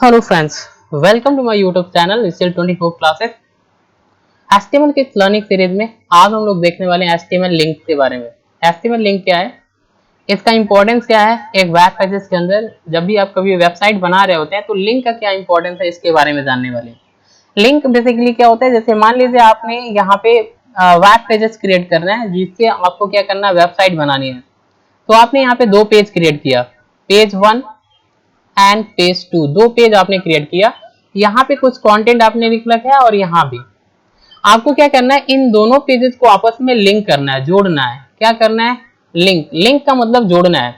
Hello friends, welcome to my YouTube channel still 24 classes. HTML की learning series में आज हम लोग देखने वाले हैं HTML लिंक के बारे में। HTML लिंक क्या है, इसका इंपॉर्टेंस क्या है एक वेब पेजेस के अंदर। जब भी आप कभी वेबसाइट बना रहे होते हैं तो लिंक का क्या इंपॉर्टेंस है इसके बारे में जानने वाले हैं। लिंक बेसिकली क्या होता है, जैसे मान लीजिए आपने यहाँ पे वेब पेजेस क्रिएट करना है जिससे आपको क्या करना है, वेबसाइट बनानी है। तो आपने यहाँ पे दो पेज क्रिएट किया, पेज 1 एंड पेज 2, दो पेज आपने क्रिएट किया। यहाँ पे कुछ कंटेंट आपने लिख रखा है और यहाँ भी आपको क्या करना है, इन दोनों पेजेस को आपस में लिंक करना है, जोड़ना है। क्या करना है, लिंक। लिंक का मतलब जोड़ना है।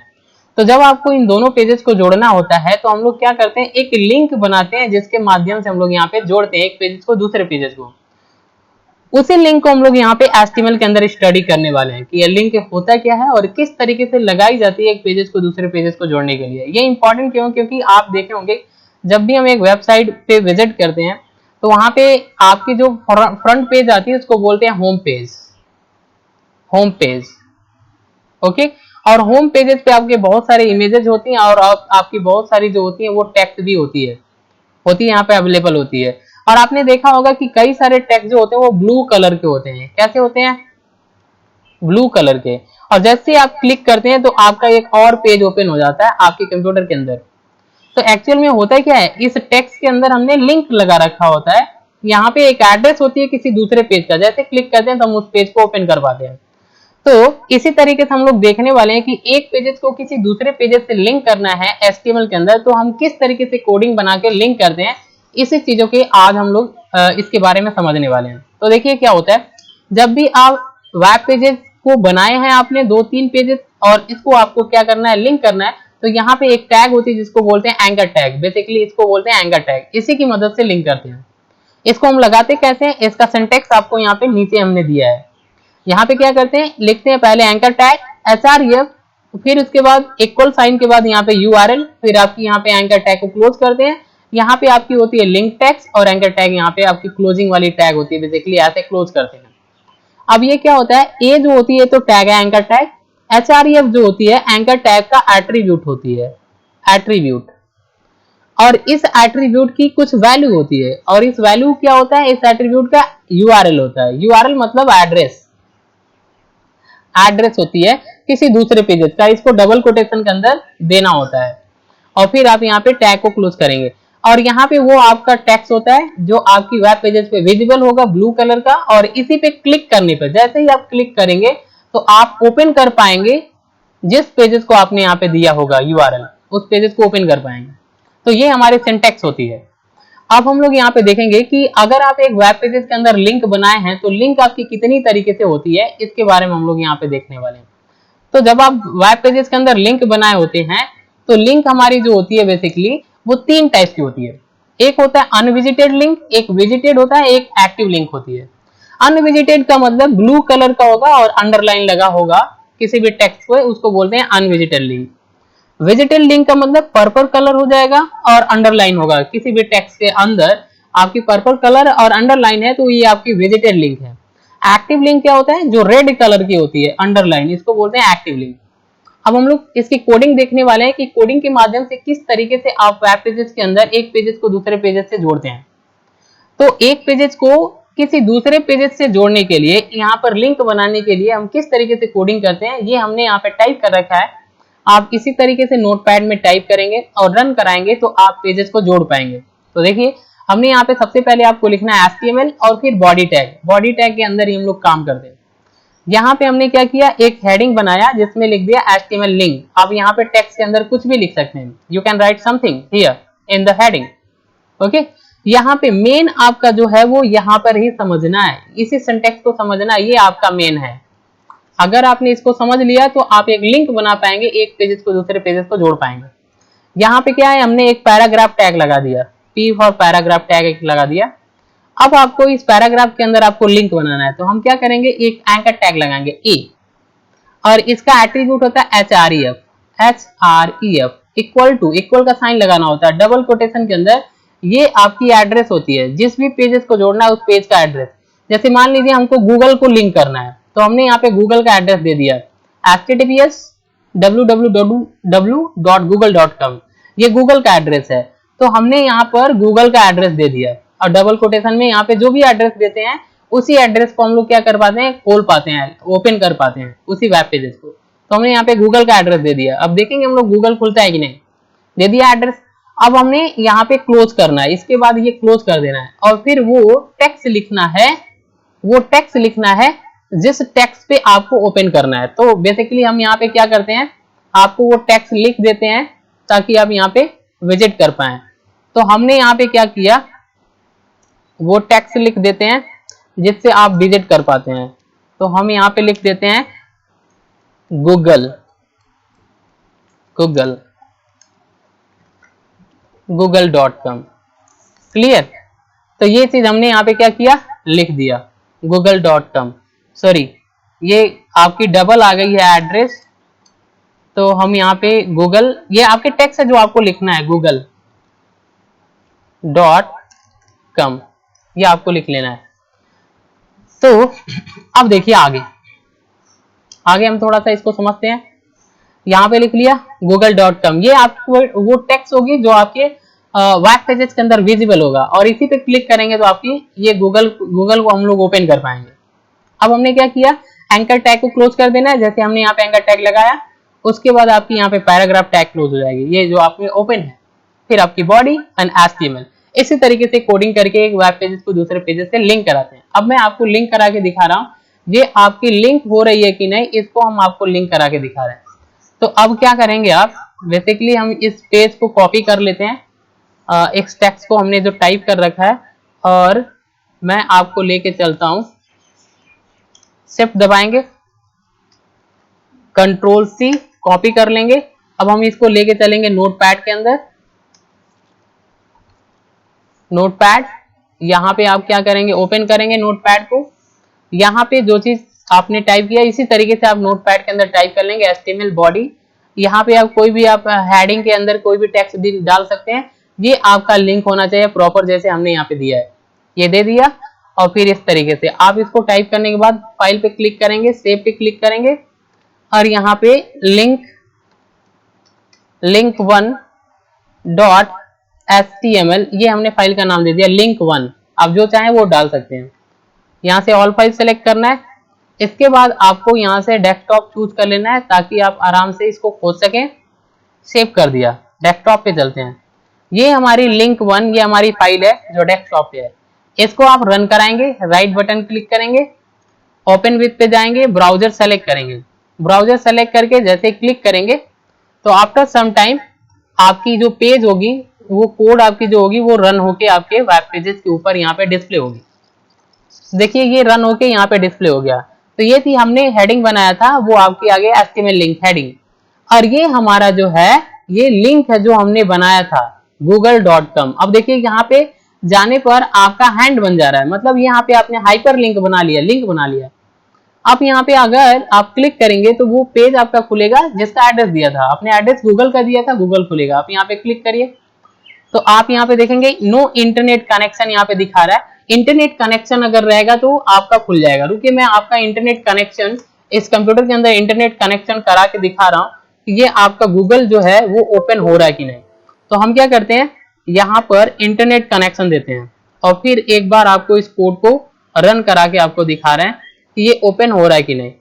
तो जब आपको इन दोनों पेजेस को जोड़ना होता है तो हम लोग क्या करते हैं, एक लिंक बनाते हैं जिसके माध्यम से हम लोग यहाँ पे जोड़ते हैं एक पेजेस को दूसरे पेजेस को। उसी लिंक को हम लोग यहाँ पे HTML के अंदर स्टडी करने वाले हैं कि ये लिंक होता क्या है और किस तरीके से लगाई जाती है एक पेजेस को दूसरे पेजेस को जोड़ने के लिए। ये इंपॉर्टेंट क्यों, क्योंकि आप देखे होंगे जब भी हम एक वेबसाइट पे विजिट करते हैं तो वहां पे आपकी जो फ्रंट पेज आती है उसको बोलते हैं home page. Home page, okay. और होम पेजेस पे आपके बहुत सारे इमेजेस होती हैं और आपकी बहुत सारी जो होती है वो टेक्स्ट भी होती है यहाँ पे अवेलेबल होती है। और आपने देखा होगा कि कई सारे टेक्स्ट जो होते हैं वो ब्लू कलर के होते हैं। कैसे होते हैं, ब्लू कलर के। और जैसे आप क्लिक करते हैं तो आपका एक और पेज ओपन हो जाता है आपके कंप्यूटर के अंदर। तो एक्चुअल में होता है क्या है, इस टेक्स्ट के अंदर हमने लिंक लगा रखा होता है। यहाँ पे एक एड्रेस होती है किसी दूसरे पेज का, जैसे क्लिक करते हैं तो हम उस पेज को ओपन कर पाते हैं। तो इसी तरीके से हम लोग देखने वाले हैं कि एक पेजेस को किसी दूसरे पेजेस से लिंक करना है HTML के अंदर, तो हम किस तरीके से कोडिंग बना के लिंक करते हैं, इसी चीजों के आज हम लोग इसके बारे में समझने वाले हैं। तो देखिए क्या होता है, जब भी आप वेब पेजेस को बनाए हैं आपने 2-3 पेजेस और इसको आपको क्या करना है, लिंक करना है, तो यहाँ पे एक टैग होती है जिसको बोलते हैं एंकर टैग। बेसिकली इसको बोलते हैं एंकर टैग, इसी की मदद से लिंक करते हैं। इसको हम लगाते कैसे हैं, इसका सिंटेक्स आपको यहाँ पे नीचे हमने दिया है। यहाँ पे क्या करते हैं, लिखते हैं पहले एंकर टैग href, फिर उसके बाद इक्वल साइन के बाद यहाँ पे URL, फिर आपकी यहाँ पे एंकर टैग को क्लोज करते हैं। यहाँ पे आपकी होती है लिंक टैग्स और एंकर टैग यहाँ पे आपकी क्लोजिंग वाली टैग होती है। बेसिकली ऐसे क्लोज करते हैं। अब ये क्या होता है, ए जो होती है तो टैग है एंकर टैग, href जो होती है एंकर टैग का एट्रीब्यूट होती है, एट्रीब्यूट। और इस एट्रीब्यूट की कुछ वैल्यू होती है और इस वैल्यू क्या होता है, इस एट्रीब्यूट का URL होता है। URL मतलब एड्रेस, एड्रेस होती है किसी दूसरे पेजेस का, इसको डबल कोटेशन के अंदर देना होता है। और फिर आप यहाँ पे टैग को क्लोज करेंगे और यहाँ पे वो आपका टेक्स्ट होता है जो आपकी वेब पेजेस पे विजिबल होगा ब्लू कलर का। और इसी पे क्लिक करने पर, जैसे ही आप क्लिक करेंगे तो आप ओपन कर पाएंगे जिस पेजेस को आपने यहाँ पे दिया होगा URL, उस पेजेस को ओपन कर पाएंगे। तो ये हमारी सिंटेक्स होती है। अब हम लोग यहाँ पे देखेंगे कि अगर आप एक वेब पेजेस के अंदर लिंक बनाए हैं तो लिंक आपकी कितनी तरीके से होती है, इसके बारे में हम लोग यहाँ पे देखने वाले हैं। तो जब आप वेब पेजेस के अंदर लिंक बनाए होते हैं तो लिंक हमारी जो होती है बेसिकली वो 3 टाइप की होती है। एक होता है अनविजिटेड लिंक, एक विजिटेड होता है, एक एक्टिव लिंक होती है। अनविजिटेड का मतलब ब्लू कलर का होगा और अंडरलाइन लगा होगा किसी भी टेक्स्ट को, उसको बोलते हैं अनविजिटेड लिंक। विजिटेड लिंक का मतलब पर्पल कलर हो जाएगा और अंडरलाइन होगा किसी भी टेक्स्ट के अंदर, आपकी पर्पल कलर और अंडरलाइन है तो ये आपकी विजिटेड लिंक है। एक्टिव लिंक क्या होता है, जो रेड कलर की होती है अंडरलाइन, इसको बोलते हैं एक्टिव लिंक। अब हम लोग इसकी कोडिंग देखने वाले हैं कि कोडिंग के माध्यम से किस तरीके से आप वेब पेजेस के अंदर एक पेजेस को दूसरे पेजेस से जोड़ते हैं। तो एक पेजेस को किसी दूसरे पेजेस से जोड़ने के लिए, यहाँ पर लिंक बनाने के लिए हम किस तरीके से कोडिंग करते हैं ये हमने यहाँ पे टाइप कर रखा है। आप इसी तरीके से नोटपैड में टाइप करेंगे और रन कराएंगे तो आप पेजेस को जोड़ पाएंगे। तो देखिए हमने यहाँ पे सबसे पहले आपको लिखना है HTML और फिर बॉडी टैग। बॉडी टैग के अंदर ही हम लोग काम करते हैं। यहाँ पे हमने क्या किया, एक हेडिंग बनाया जिसमें लिख दिया HTML लिंक। आप यहाँ पे टेक्स्ट के अंदर कुछ भी लिख सकते हैं, you can write something here in the heading, okay. यहाँ पे मेन आपका जो है वो यहाँ पर ही समझना है, इसी सिंटेक्स को समझना है, ये आपका मेन है। अगर आपने इसको समझ लिया तो आप एक लिंक बना पाएंगे, एक पेजेस को दूसरे पेजेस को जोड़ पाएंगे। यहाँ पे क्या है, हमने एक पैराग्राफ टैग लगा दिया, P फॉर पैराग्राफ टैग एक लगा दिया। अब आपको इस पैराग्राफ के अंदर आपको लिंक बनाना है तो हम क्या करेंगे, एक एंकर टैग लगाएंगे E और इसका एट्रीब्यूट होता है href इक्वल टू, इक्वल का साइन लगाना होता है डबल कोटेशन के अंदर। ये आपकी एड्रेस होती है, जिस भी पेजेस को जोड़ना है उस पेज का एड्रेस। जैसे मान लीजिए हमको गूगल को लिंक करना है तो हमने यहाँ पे गूगल का एड्रेस दे दिया https www.google.com, ये गूगल का एड्रेस है। तो हमने यहाँ पर गूगल का एड्रेस दे दिया और डबल कोटेशन में यहाँ पे जो भी एड्रेस देते हैं उसी एड्रेस को हम लोग क्या कर पाते हैं, खोल पाते हैं, ओपन कर पाते हैं उसी वेब पेजेस को। तो हमने यहाँ पे गूगल का एड्रेस दे दिया। अब देखेंगे हम लोग गूगल खुलता है कि नहीं। दे दिया एड्रेस। अब हमने यहाँ पे क्लोज करना है, इसके बाद ये क्लोज कर देना है और फिर वो टेक्स्ट लिखना है, वो टेक्स्ट लिखना है जिस टेक्स्ट पे आपको ओपन करना है। तो बेसिकली हम यहाँ पे क्या करते हैं, आपको वो टेक्स्ट लिख देते हैं ताकि आप यहाँ पे विजिट कर पाए। तो हमने यहाँ पे क्या किया, वो टेक्स्ट लिख देते हैं जिससे आप विजिट कर पाते हैं। तो हम यहाँ पे लिख देते हैं गूगल, गूगल, google.com। क्लियर। तो ये चीज हमने यहाँ पे क्या किया, लिख दिया google.com। सॉरी, ये आपकी डबल आ गई है एड्रेस। तो हम यहाँ पे गूगल, ये आपके टेक्स्ट है जो आपको लिखना है google.com, ये आपको लिख लेना है। तो अब देखिए आगे हम थोड़ा सा इसको समझते हैं। यहाँ पे लिख लिया google.com, ये आपको वो टेक्स्ट होगी जो आपके वेब पेजेस के अंदर विजिबल होगा और इसी पे क्लिक करेंगे तो आपकी ये गूगल को हम लोग ओपन कर पाएंगे। अब हमने क्या किया, एंकर टैग को क्लोज कर देना है। जैसे हमने यहाँ पे एंकर टैग लगाया, उसके बाद आपकी यहाँ पे पैराग्राफ टैग क्लोज हो जाएगी, ये जो आपने ओपन है। फिर आपकी बॉडी एंड HTML। इसी तरीके से कोडिंग करके एक वेब पेजेस को दूसरे पेजेस से लिंक कराते हैं। अब मैं आपको लिंक करा के दिखा रहा हूँ, ये आपकी लिंक हो रही है कि नहीं, इसको हम आपको लिंक करा के दिखा रहे हैं। तो अब क्या करेंगे आप, बेसिकली हम इस पेज को कॉपी कर लेते हैं, इस टेक्स्ट को हमने जो टाइप कर रखा है, और मैं आपको लेके चलता हूं। शिफ्ट दबाएंगे, कंट्रोल C, कॉपी कर लेंगे। अब हम इसको लेके चलेंगे नोटपैड के अंदर। नोटपैड, यहाँ पे आप क्या करेंगे, ओपन करेंगे नोटपैड को। यहाँ पे जो चीज आपने टाइप किया इसी तरीके से आप नोटपैड के अंदर टाइप कर लेंगे, HTML बॉडी। यहाँ पे आप कोई भी आप हेडिंग के अंदर कोई भी टेक्स्ट डाल सकते हैं। ये आपका लिंक होना चाहिए प्रॉपर, जैसे हमने यहाँ पे दिया है, ये दे दिया। और फिर इस तरीके से आप इसको टाइप करने के बाद फाइल पे क्लिक करेंगे, सेव पे क्लिक करेंगे और यहाँ पे link1.html, ये हमने फाइल का नाम दे दिया link1। आप जो चाहें वो डाल सकते हैं। यहाँ से ऑल फाइल सेलेक्ट करना है। इसके बाद आपको यहाँ से डेस्कटॉप चूज कर लेना है ताकि आप आराम से इसको खोज सकें। सेव कर दिया, डेस्कटॉप पे चलते हैं। ये हमारी link1, ये हमारी फाइल है जो डेस्कटॉप पे है। इसको आप रन कराएंगे, राइट बटन क्लिक करेंगे, ओपन विथ पे जाएंगे, ब्राउजर सेलेक्ट करेंगे। ब्राउजर सेलेक्ट करके जैसे क्लिक करेंगे तो आफ्टर सम टाइम आपकी जो पेज होगी, वो कोड आपकी जो होगी वो रन होके आपके वेब पेजेस के ऊपर यहाँ पे डिस्प्ले होगी। देखिए ये रन होके यहाँ पे डिस्प्ले हो गया। तो ये थी हमने हेडिंग बनाया था, वो आपकी आगे HTML लिंक हेडिंग। और ये हमारा जो है ये लिंक है जो हमने बनाया था google.com। अब देखिए यहाँ पे जाने पर आपका हैंड बन जा रहा है, मतलब यहाँ पे आपने हाइपर लिंक बना लिया, लिंक बना लिया। अब यहाँ पे अगर आप क्लिक करेंगे तो वो पेज आपका खुलेगा जिसका एड्रेस दिया था, आपने एड्रेस गूगल का दिया था, गूगल खुलेगा। आप यहाँ पे क्लिक करिए तो आप यहाँ पे देखेंगे नो इंटरनेट कनेक्शन यहाँ पे दिखा रहा है। इंटरनेट कनेक्शन अगर रहेगा तो आपका खुल जाएगा। रुकिए, मैं आपका इंटरनेट कनेक्शन इस कंप्यूटर के अंदर इंटरनेट कनेक्शन करा के दिखा रहा हूँ कि ये आपका गूगल जो है वो ओपन हो रहा है कि नहीं। तो हम क्या करते हैं, यहाँ पर इंटरनेट कनेक्शन देते हैं और फिर एक बार आपको इस कोड को रन करा के आपको दिखा रहे हैं कि ये ओपन हो रहा है कि नहीं।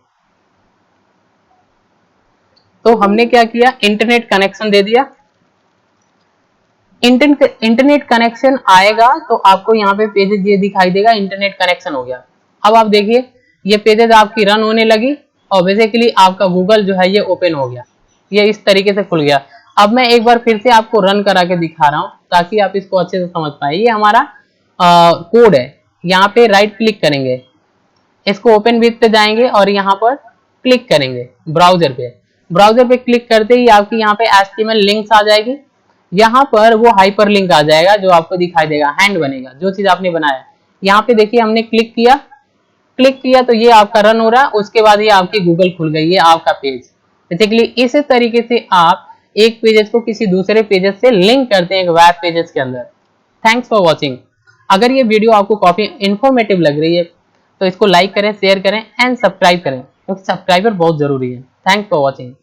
तो हमने क्या किया, इंटरनेट कनेक्शन दे दिया। इंटरनेट कनेक्शन आएगा तो आपको यहाँ पे पेजेस ये दिखाई देगा, इंटरनेट कनेक्शन हो गया। अब आप देखिए ये पेजेस आपकी रन होने लगी और बेसिकली आपका गूगल जो है ये ओपन हो गया, ये इस तरीके से खुल गया। अब मैं एक बार फिर से आपको रन करा के दिखा रहा हूँ ताकि आप इसको अच्छे से समझ पाए। ये हमारा कोड है। यहाँ पे राइट क्लिक करेंगे, इसको ओपन विथ पे जाएंगे और यहाँ पर क्लिक करेंगे ब्राउजर पे। ब्राउजर पे क्लिक करते ही आपकी यहाँ पे HTML लिंक्स आ जाएगी। यहाँ पर वो हाइपर लिंक आ जाएगा जो आपको दिखाई देगा, हैंड बनेगा जो चीज आपने बनाया। यहाँ पे देखिए हमने क्लिक किया तो ये आपका रन हो रहा है। उसके बाद ये आपकी गूगल खुल गई, ये आपका पेज। बेसिकली इस तरीके से आप एक पेजेस को किसी दूसरे पेजेस से लिंक करते हैं एक वेब पेजेस के अंदर। Thanks for watching. अगर ये वीडियो आपको काफी इंफॉर्मेटिव लग रही है तो इसको लाइक करें, शेयर करें एंड सब्सक्राइब करें, क्योंकि सब्सक्राइबर बहुत जरूरी है। Thanks for watching.